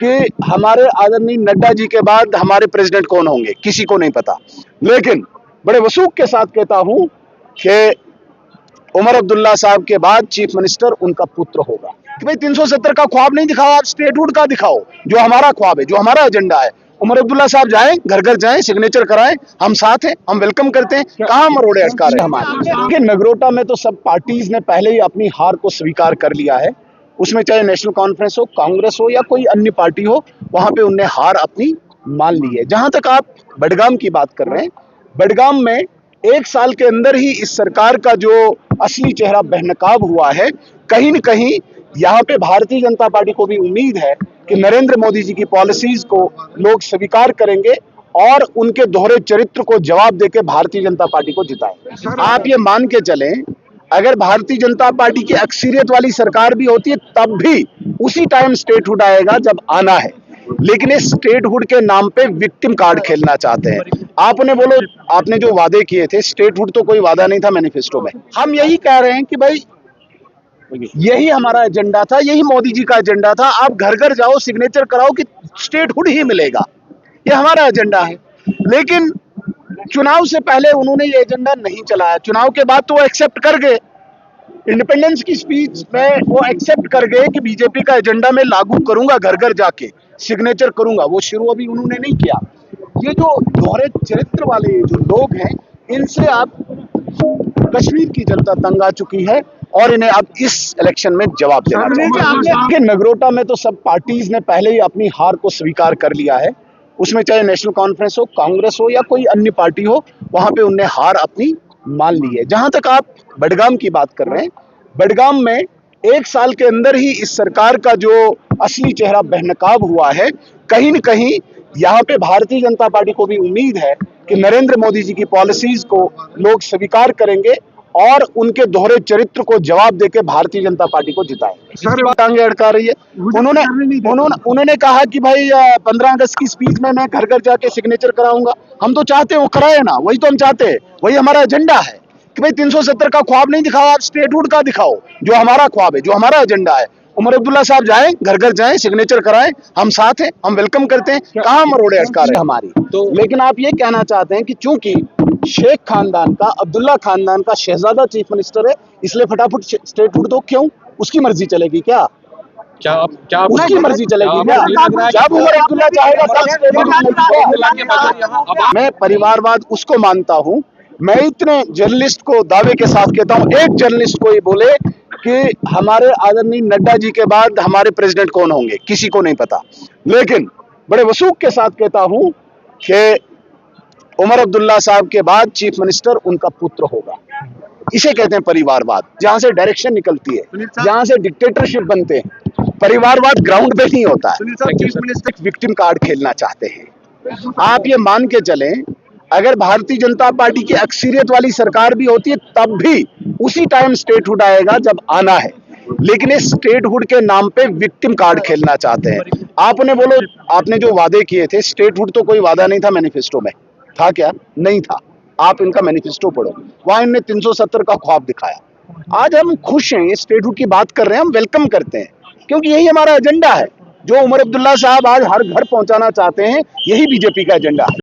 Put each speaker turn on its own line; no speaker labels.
कि हमारे आदरणीय नड्डा जी के बाद हमारे प्रेसिडेंट कौन होंगे, किसी को नहीं पता। लेकिन बड़े वसूख के साथ कहता हूं कि उमर अब्दुल्ला साहब के बाद चीफ मिनिस्टर उनका पुत्र होगा। कि भाई 370 का ख्वाब नहीं दिखाओ, आप स्टेटहुड का दिखाओ, जो हमारा ख्वाब है, जो हमारा एजेंडा है। उमर अब्दुल्ला साहब जाएं, घर घर जाएं, सिग्नेचर कराएं, हम साथ हैं, हम वेलकम करते हैं। कहां मरोड़े अटका रहे हमारे। नगरोटा में तो सब पार्टीज ने पहले ही अपनी हार को स्वीकार कर लिया है। उसमें चाहे नेशनल कॉन्फ्रेंस हो, कांग्रेस हो या कोई अन्य पार्टी हो, वहां पे उनने हार अपनी मान ली है। जहां तक आप बडगाम की बात कर रहे हैं, बडगाम में 1 साल के अंदर ही इस सरकार का जो असली चेहरा बेनकाब हुआ है। कहीं न कहीं यहाँ पे भारतीय जनता पार्टी को भी उम्मीद है कि नरेंद्र मोदी जी की पॉलिसीज को लोग स्वीकार करेंगे और उनके दोहरे चरित्र को जवाब देकर भारतीय जनता पार्टी को जिताएंगे। आप ये मान के चलें, अगर भारतीय जनता पार्टी की अक्सरियत वाली सरकार भी होती है तब भी उसी टाइम स्टेटहुड आएगा जब आना है। लेकिन इस स्टेटहुड के नाम पे विक्टिम कार्ड खेलना चाहते हैं। आपने बोलो, आपने जो वादे किए थे, स्टेटहुड तो कोई वादा नहीं था मैनिफेस्टो में। हम यही कह रहे हैं कि भाई यही हमारा एजेंडा था, यही मोदी जी का एजेंडा था। आप घर घर जाओ, सिग्नेचर कराओ कि स्टेटहुड ही मिलेगा, ये हमारा एजेंडा है। लेकिन चुनाव से पहले उन्होंने ये एजेंडा नहीं चलाया। चुनाव के बाद तो वो एक्सेप्ट कर गए, इंडिपेंडेंस की स्पीच में वो एक्सेप्ट कर गए कि बीजेपी का एजेंडा मैं लागू करूंगा, घर घर जाके सिग्नेचर करूंगा। वो शुरू अभी उन्होंने नहीं किया। ये जो दोहरे चरित्र वाले जो लोग हैं, इनसे आप कश्मीर की जनता तंग आ चुकी है और इन्हें अब इस इलेक्शन में जवाब देना चाहिए। नगरोटा में तो सब पार्टीज ने पहले ही अपनी हार को स्वीकार कर लिया है। उसमें चाहे नेशनल कॉन्फ्रेंस हो, कांग्रेस हो या कोई अन्य पार्टी हो, वहां पे उनने हार अपनी मान ली है। जहां तक आप बडगाम की बात कर रहे हैं, बडगाम में 1 साल के अंदर ही इस सरकार का जो असली चेहरा बेनकाब हुआ है। कहीं न कहीं यहाँ पे भारतीय जनता पार्टी को भी उम्मीद है कि नरेंद्र मोदी जी की पॉलिसीज को लोग स्वीकार करेंगे और उनके दोहरे चरित्र को जवाब देकर भारतीय जनता पार्टी को जिताएंगे। बात आगे अड़का रही है। उन्होंने कहा कि भाई 15 अगस्त की स्पीच में मैं घर घर जाके सिग्नेचर कराऊंगा। हम तो चाहते हैं वो कराए ना, वही तो हम चाहते हैं, वही हमारा एजेंडा है। कि भाई 370 का ख्वाब नहीं दिखाओ, आप स्टेटहुड का दिखाओ, जो हमारा ख्वाब है, जो हमारा एजेंडा है। उमर अब्दुल्ला साहब जाएं, घर घर जाएं, सिग्नेचर कराएं, हम साथ हैं, हम वेलकम करते हैं। कहां मरोड़े अटका रहे हमारी। तो लेकिन आप ये कहना चाहते हैं कि चूंकि शेख खानदान का, अब्दुल्ला खानदान का शहजादा चीफ मिनिस्टर है, इसलिए फटाफट स्टेटहुड दो। क्यों? उसकी मर्जी चलेगी क्या? क्या उसकी मर्जी चलेगी क्या? जब उमर अब्दुल्ला चाहेगा तब। मैं परिवारवाद उसको मानता हूं। मैं इतने जर्नलिस्ट को दावे के साथ कहता हूं, एक जर्नलिस्ट को ही बोले कि हमारे आदरणीय नड्डा जी के बाद हमारे प्रेसिडेंट कौन होंगे, किसी को नहीं पता। लेकिन बड़े वसूख के साथ कहता हूं कि उमर अब्दुल्ला साहब के बाद चीफ मिनिस्टर उनका पुत्र होगा। इसे कहते हैं परिवारवाद, जहां से डायरेक्शन निकलती है, जहां से डिक्टेटरशिप बनते हैं। परिवारवाद ग्राउंड पे नहीं होता है। विक्टिम कार्ड खेलना चाहते हैं। आप ये मान के चलें, अगर भारतीय जनता पार्टी की अक्सरियत वाली सरकार भी होती है तब भी उसी टाइम स्टेटहुड आएगा जब आना है। लेकिन इस स्टेटहुड के नाम पे विक्टिम कार्ड खेलना चाहते हैं। आपने बोलो, आपने जो वादे किए थे, स्टेटहुड तो कोई वादा नहीं था मैनिफेस्टो में। था क्या? नहीं था। आप इनका मैनिफेस्टो पढ़ो, वहां इनने 370 का ख्वाब दिखाया। आज हम खुश हैं, ये स्टेटहुड की बात कर रहे हैं, हम वेलकम करते हैं, क्योंकि यही हमारा एजेंडा है। जो उमर अब्दुल्ला साहब आज हर घर पहुंचाना चाहते हैं, यही बीजेपी का एजेंडा है।